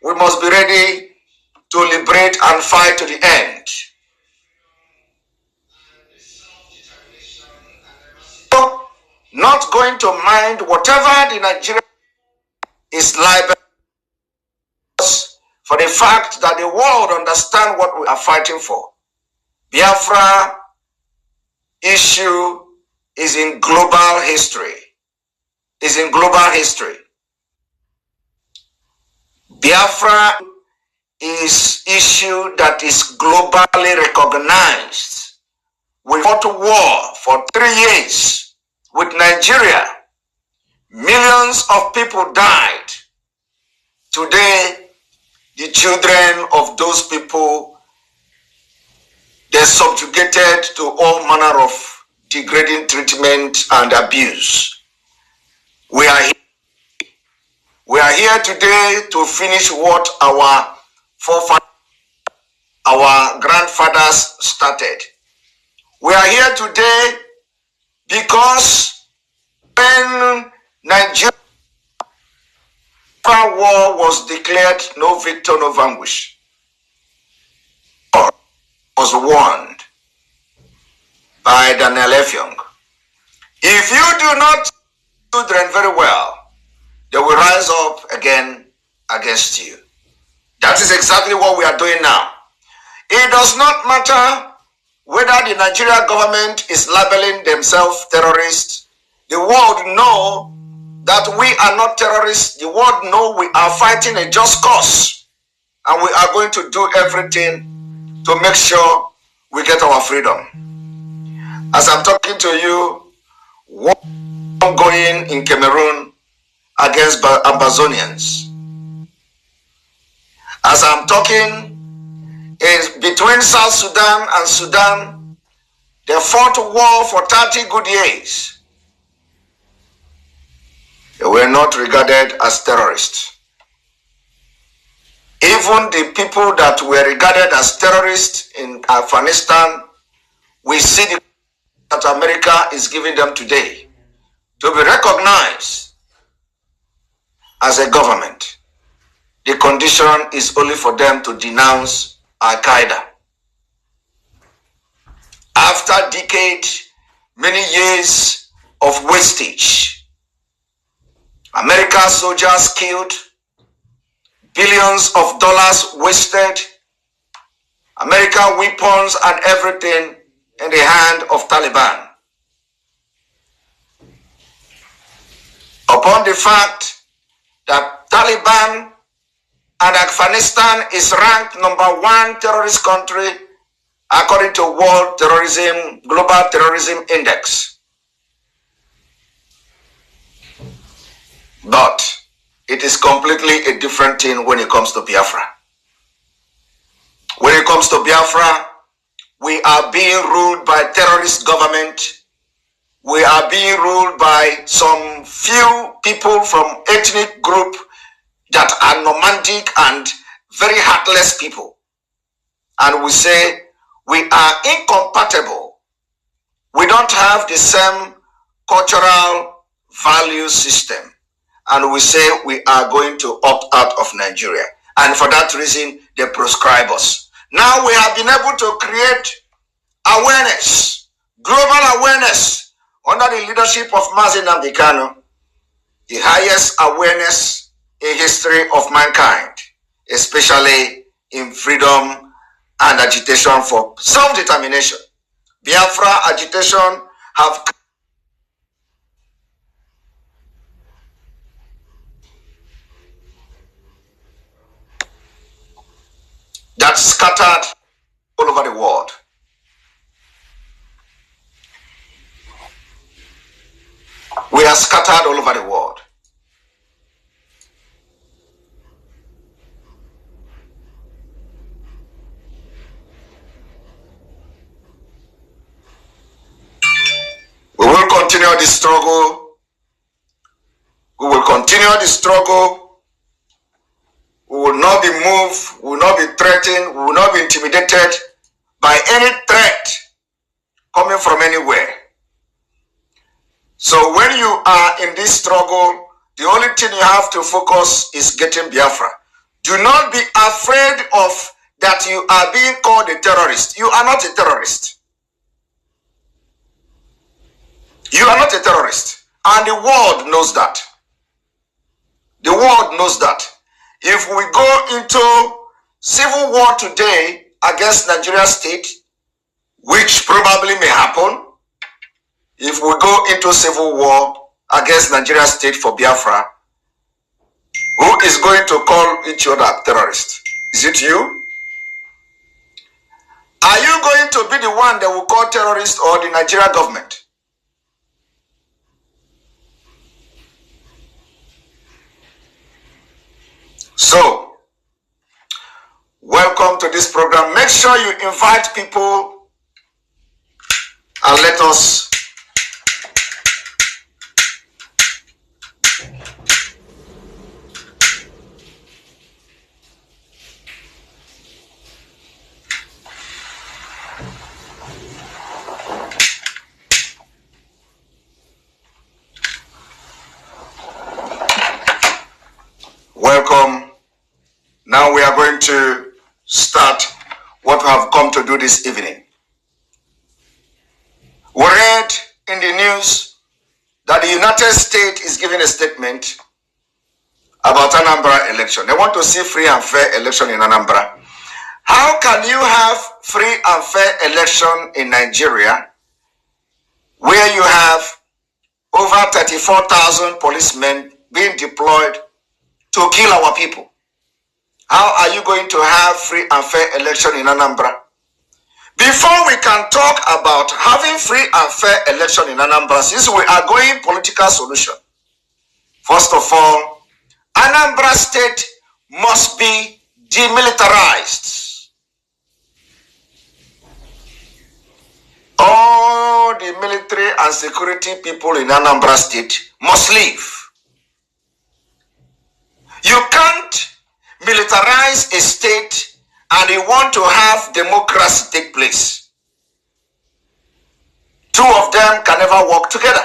we must be ready to liberate and fight to the end. Not going to mind whatever the Nigerian is liable for the fact that the world understand what we are fighting for. Biafra issue is in global history. Is in global history. Biafra is issue that is globally recognized. We fought a war for 3 years with Nigeria. Millions of people died. Today, the children of those people, they're subjugated to all manner of degrading treatment and abuse. We are here today to finish what our forefathers, our grandfathers started. We are here today because when Nigeria war was declared, no victor, no vanquish, was warned by Daniel Effiong. If you do not do children very well, they will rise up again against you. That is exactly what we are doing now. It does not matter whether the Nigerian government is labeling themselves terrorists. The world know that we are not terrorists. The world know we are fighting a just cause. And we are going to do everything to make sure we get our freedom. As I'm talking to you, war going in Cameroon against Ambazonians. As I'm talking, is between South Sudan and Sudan, they fought a war for 30 good years. They were not regarded as terrorists. Even the people that were regarded as terrorists in Afghanistan, we see that America is giving them today to be recognized as a government. The condition is only for them to denounce Al-Qaeda. After decades, many years of wastage, America's soldiers killed, billions of dollars wasted, American weapons and everything in the hand of Taliban. Upon the fact that Taliban and Afghanistan is ranked #1 terrorist country according to World Terrorism, Global Terrorism Index. But it is completely a different thing when it comes to Biafra. When it comes to Biafra, we are being ruled by terrorist government. We are being ruled by some few people from ethnic group that are nomadic and very heartless people. And we say we are incompatible. We don't have the same cultural value system. And we say we are going to opt out of Nigeria. And for that reason, they proscribe us. Now we have been able to create awareness, global awareness, under the leadership of Mazi Nnamdi Kanu, the highest awareness in history of mankind, especially in freedom and agitation for self-determination. Biafra agitation have that scattered all over the world. We are scattered all over the world. We will continue the struggle. We will continue the struggle. We will not be moved. We will not be threatened. We will not be intimidated by any threat coming from anywhere. So when you are in this struggle, the only thing you have to focus is getting Biafra. Do not be afraid of that you are being called a terrorist. You are not a terrorist. You are not a terrorist. And the world knows that. The world knows that. If we go into civil war today against Nigeria state, which probably may happen, if we go into civil war against Nigeria state for Biafra, who is going to call each other terrorist? Is it you? Are you going to be the one that will call terrorist or the Nigeria government? So, welcome to this program. Make sure you invite people and let us welcome. Now we are going to start what we have come to do this evening. We read in the news that the United States is giving a statement about Anambra election. They want to see free and fair election in Anambra. How can you have free and fair election in Nigeria where you have over 34,000 policemen being deployed to kill our people? How are you going to have free and fair election in Anambra? Before we can talk about having free and fair election in Anambra, since we are going political solution, first of all, Anambra state must be demilitarized. All the military and security people in Anambra state must leave. You can't militarize a state and you want to have democracy take place. Two of them can never work together.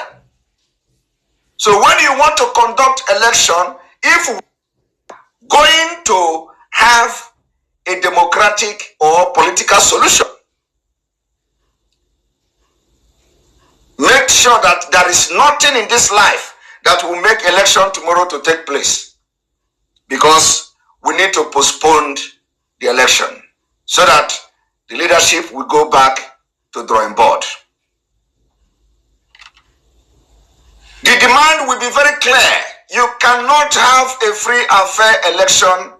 So when you want to conduct election, if we're going to have a democratic or political solution, make sure that there is nothing in this life that will make election tomorrow to take place, because we need to postpone the election so that the leadership will go back to drawing board. The demand will be very clear. You cannot have a free and fair election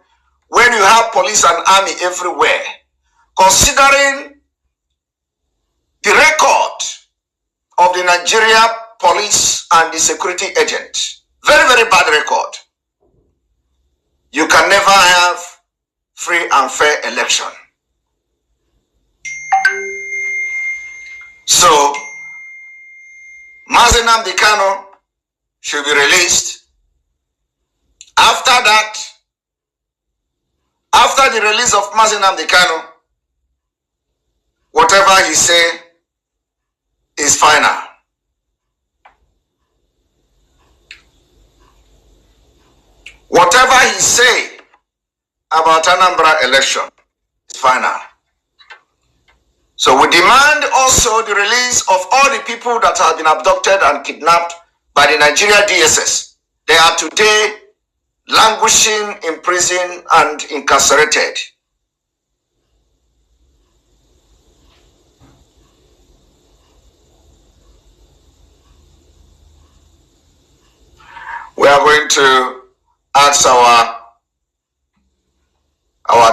when you have police and army everywhere, considering the record of the Nigeria police and the security agent. Very, very bad record. You can never have free and fair election. So, Mazi Nnamdi Kanu should be released. After that, after the release of Mazi Nnamdi Kanu, whatever he say is final. Whatever he say about Anambra election is final. So we demand also the release of all the people that have been abducted and kidnapped by the Nigeria DSS. They are today languishing in prison and incarcerated. We are going to ask our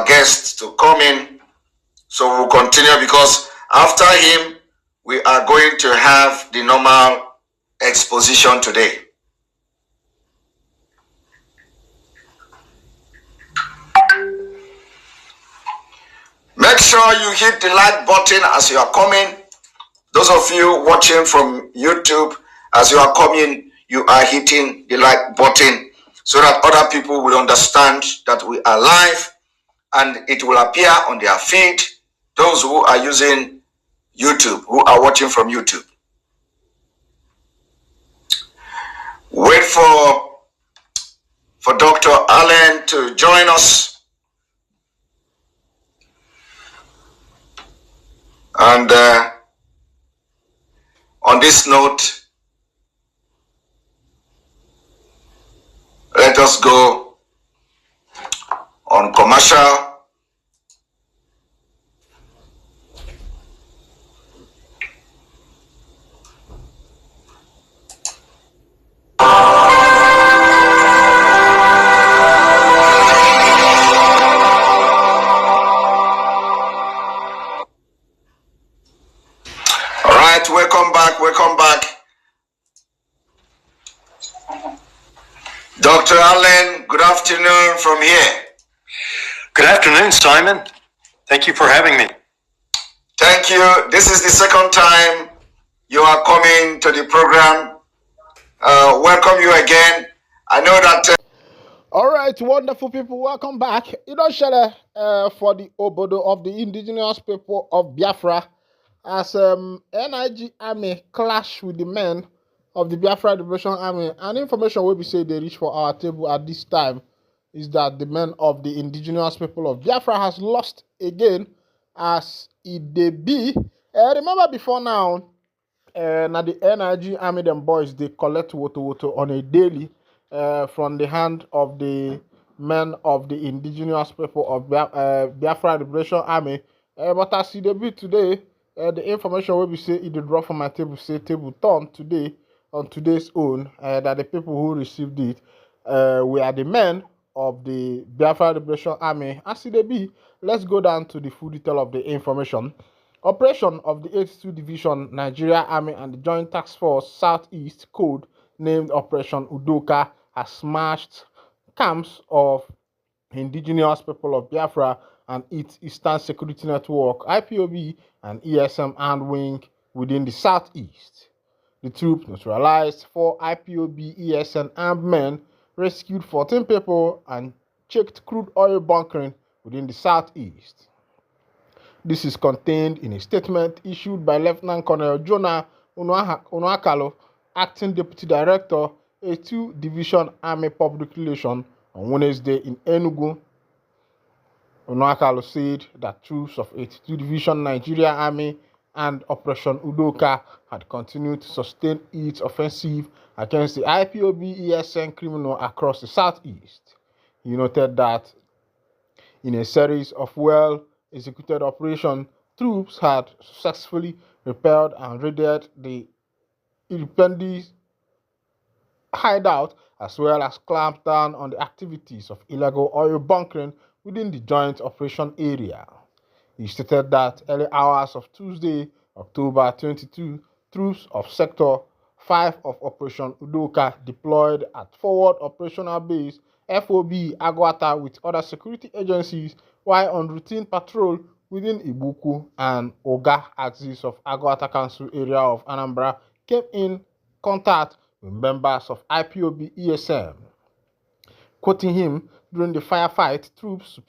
guests to come in, so we'll continue, because after him we are going to have the normal exposition today. Make sure you hit the like button as you are coming. Those of you watching from YouTube, as you are coming, you are hitting the like button so that other people will understand that we are live and it will appear on their feed. Those who are using YouTube, who are watching from YouTube. Wait for Dr. Allen to join us. And on this note, let us go on commercial. All right, welcome back, welcome back. Dr. Allen, good afternoon from here. Good afternoon, Simon. Thank you for having me. Thank you. This is the second time you are coming to the program. Welcome you again. I know that... All right, wonderful people, welcome back. You know, share for the obodo of the indigenous people of Biafra as NIG army clash with the men of the Biafra Liberation Army. And information will be said they reach for our table at this time is that the men of the indigenous people of Biafra has lost again as it they be. Remember before now, now the NIG army them boys they collect woto on a daily from the hand of the men of the indigenous people of Biafra Liberation Army. But as they be today, the information will be say it did drop from my table, say table turn today on today's own that the people who received it were the men of the Biafra Liberation Army. As they be, let's go down to the full detail of the information. Operation of the 82 Division Nigeria Army and the Joint Task Force Southeast Code named Operation Udoka has smashed camps of indigenous people of Biafra and its Eastern Security Network, IPOB, and ESM armed wing within the Southeast. The troops neutralized 4 IPOB ESN armed men, rescued 14 people, and checked crude oil bunkering within the Southeast. This is contained in a statement issued by Lieutenant Colonel Jonah Unuakalo, Acting Deputy Director, 82 Division Army Public Relations, on Wednesday in Enugu. Unuakalo said that troops of 82 Division Nigeria Army and Operation Udoka had continued to sustain its offensive against the IPOB ESN criminal across the Southeast. He noted that in a series of well-executed operations, troops had successfully repelled and raided the independent hideout, as well as clamped down on the activities of illegal oil bunkering within the joint operation area. He stated that early hours of Tuesday, October 22, troops of Sector 5 of Operation Udoka deployed at Forward Operational Base FOB Agwata with other security agencies while on routine patrol within Ibuku and Oga axis of Agwata Council area of Anambra came in contact with members of IPOB ESM. Quoting him, during the firefight, troops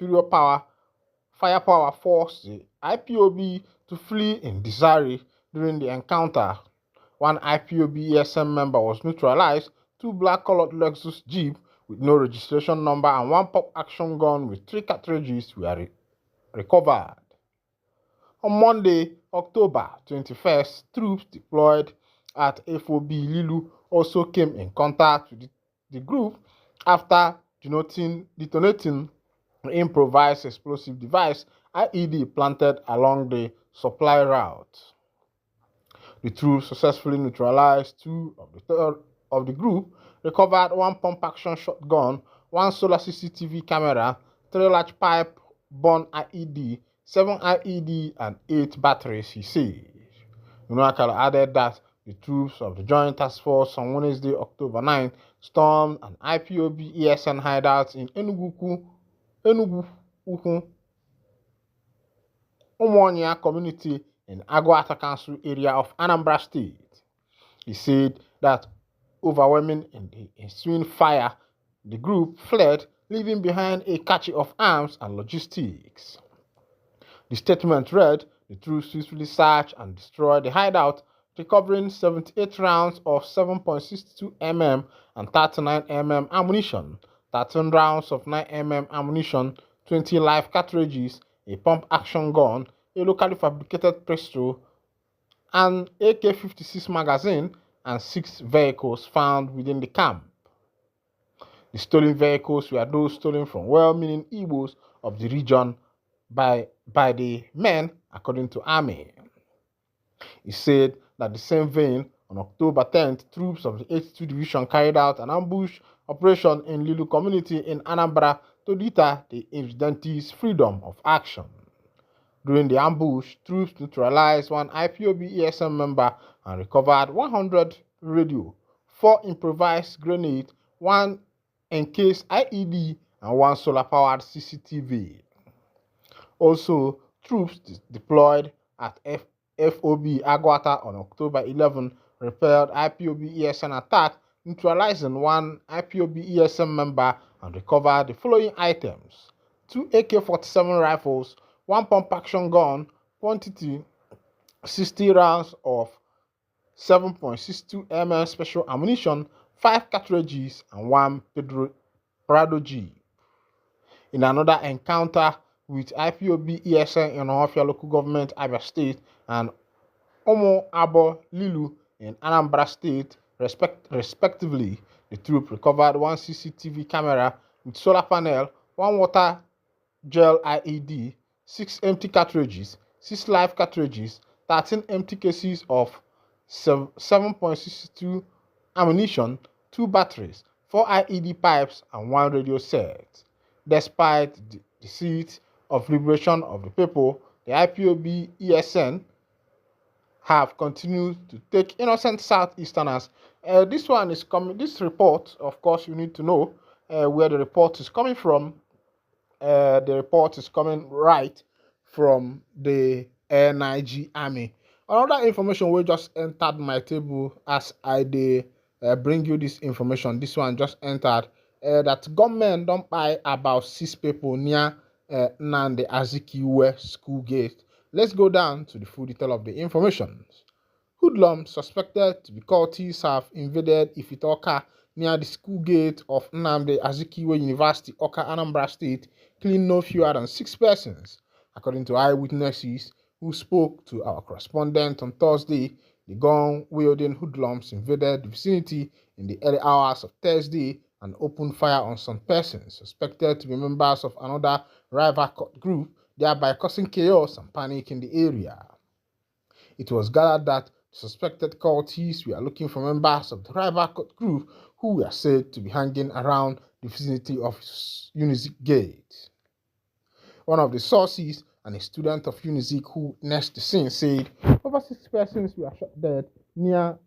firepower forced the IPOB to flee in disarray. During the encounter, one IPOB ESM member was neutralized, 2 black-colored Lexus Jeep with no registration number and 1 pop-action gun with 3 cartridges were recovered. On Monday, October 21st, troops deployed at FOB Lilu also came in contact with the group after detonating an improvised explosive device IED planted along the supply route. The troops successfully neutralized 2 of the group, recovered 1 pump-action shotgun, 1 solar CCTV camera, 3 large pipe-borne IED, 7 IED, and 8 batteries, he said. Unuakala added that the troops of the Joint Task Force on Wednesday, October 9, stormed an IPOB ESN hideout in Enugu Umuonia community in Agwata Council area of Anambra State. He said that overwhelming in the ensuing fire, the group fled, leaving behind a cache of arms and logistics. The statement read, the troops swiftly searched and destroyed the hideout, recovering 78 rounds of 7.62 mm and 39 mm ammunition, 13 rounds of 9 mm ammunition, 20 live cartridges, a pump-action gun, a locally fabricated pistol, an AK-56 magazine, and 6 vehicles found within the camp. The stolen vehicles were those stolen from well-meaning Igbos of the region by the men, according to Army. He said that the same vein, on October 10th, troops of the 82 Division carried out an ambush operation in Lilu community in Anambra to deter the insurgents' freedom of action. During the ambush, troops neutralized one IPOB ESM member and recovered 100 radio, 4 improvised grenades, 1 encased IED, and 1 solar-powered CCTV. Also, troops deployed at FOB Agwata on October 11 repelled IPOB ESN attack, neutralizing 1 IPOB ESM member and recovered the following items: 2 AK-47 rifles, 1 pump-action gun, quantity 60 rounds of 7.62 mm special ammunition, 5 cartridges, and 1 Prado G. In another encounter with IPOB ESN in Ohafia local government, Abia State, and Omo Abo Lilu in Anambra State, respectively, the troop recovered 1 CCTV camera with solar panel, 1 water gel IED, 6 empty cartridges, 6 live cartridges, 13 empty cases of 7.62 ammunition, 2 batteries, 4 IED pipes, and 1 radio set. Despite the deceit of liberation of the people, the IPOB ESN have continued to take innocent Southeasterners. This one is coming. This report, of course, you need to know where the report is coming from. The report is coming right from the NIG Army. Another information we just entered my table as I bring you this information. This one just entered that government don't buy about 6 people near Nande Azikiwe school gate. Let's go down to the full detail of the information. Hoodlums suspected to be cultists have invaded Ifitoka near the school gate of Nnamdi Azikiwe University, Oka, Anambra State, killing no fewer than 6 persons. According to eyewitnesses who spoke to our correspondent on Thursday, the gun-wielding hoodlums invaded the vicinity in the early hours of Thursday and opened fire on some persons suspected to be members of another rival group, thereby causing chaos and panic in the area. It was gathered that suspected cultists were looking for members of the rival group who were said to be hanging around the vicinity of Unizik Gate. One of the sources and a student of Unizik who witnessed the scene said over 6 persons were shot dead near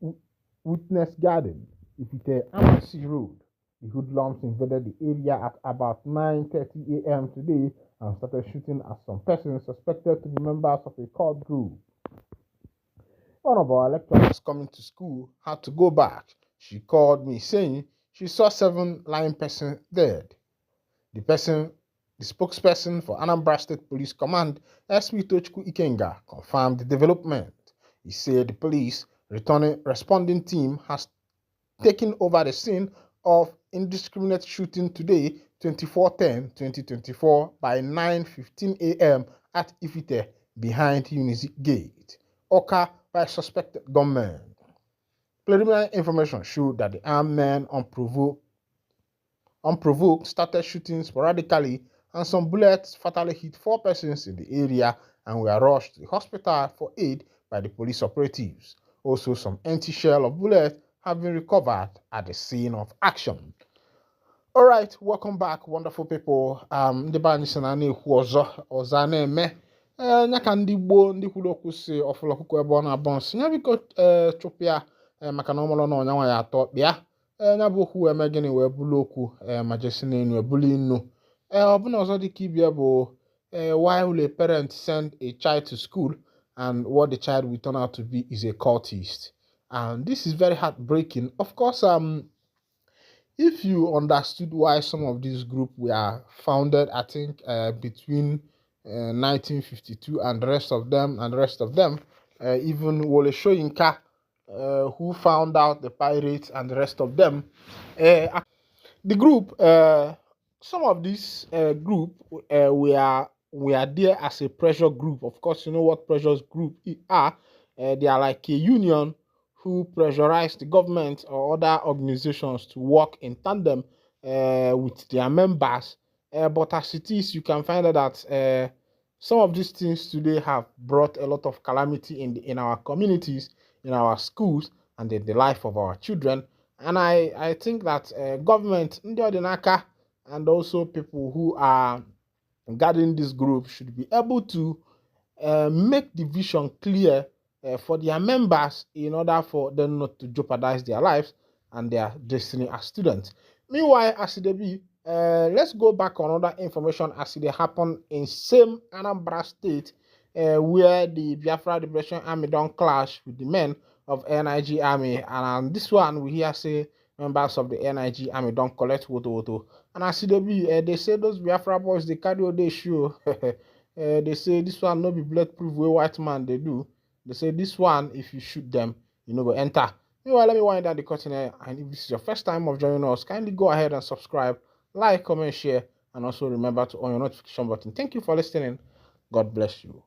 Witness Garden, Ifite Amasi Road. The hoodlums invaded the area at about 9:30 a.m. today and started shooting at some persons suspected to be members of a cult group. One of our lecturers coming to school had to go back. She called me saying she saw 7 lying persons dead. The spokesperson for Anambra State Police Command, SP Tochukwu Ikenga, confirmed the development. He said the police responding team has taken over the scene of indiscriminate shooting today, 24/10/2024, by 9:15 a.m. at Ifite behind Unizik Gate, Oka, by suspected gunmen. Preliminary information showed that the armed men unprovoked started shooting sporadically, and some bullets fatally hit 4 persons in the area and were rushed to the hospital for aid by the police operatives. Also, some empty shell of bullets have been recovered at the scene of action. All right, welcome back, wonderful people. Ndị be anyị sị na na-ekwu ọzọ na-eme nya ka ndị gboo ndị kwuru okwu si ọfụlụ ọkụkọ ebe ọ na-abọ nsị ya biko chụpịa maka na ọmụrụ na ọnyanwa ya atọ kpịa nya bụ okwu eme gịnị wee bụrụ okwu ma jesi n'enu ebulu inu ọbụna ọzọ dịka ibia bụ why will a parent send a child to school and what the child will turn out to be is a cultist. And this is very heartbreaking. Of course, if you understood why some of these groups were founded, I think between 1952 and the rest of them, even Wole Soyinka, who found out the pirates and the rest of them, the group, some of these group were we are there as a pressure group. Of course, you know what pressure group are. They are like a union who pressurize the government or other organizations to work in tandem with their members. But as it is, you can find out that some of these things today have brought a lot of calamity in our communities, in our schools, and in the life of our children. And I think that government, Ndi Odinaka, and also people who are guarding this group should be able to make the vision clear for their members in order for them not to jeopardize their lives and their destiny as students. Meanwhile, as it be, let's go back on other information as it happened in same Anambra State, where the Biafra Liberation Army don't clash with the men of NIG Army, and on this one we hear say members of the NIG Army don't collect woto. And as it be, they say those Biafra boys they carry all they show. They say this one no be bulletproof way white man they do. They say this one, if you shoot them, you know go enter. Meanwhile, let me wind down the curtain here. And if this is your first time of joining us, kindly go ahead and subscribe, like, comment, share, and also remember to on your notification button. Thank you for listening. God bless you.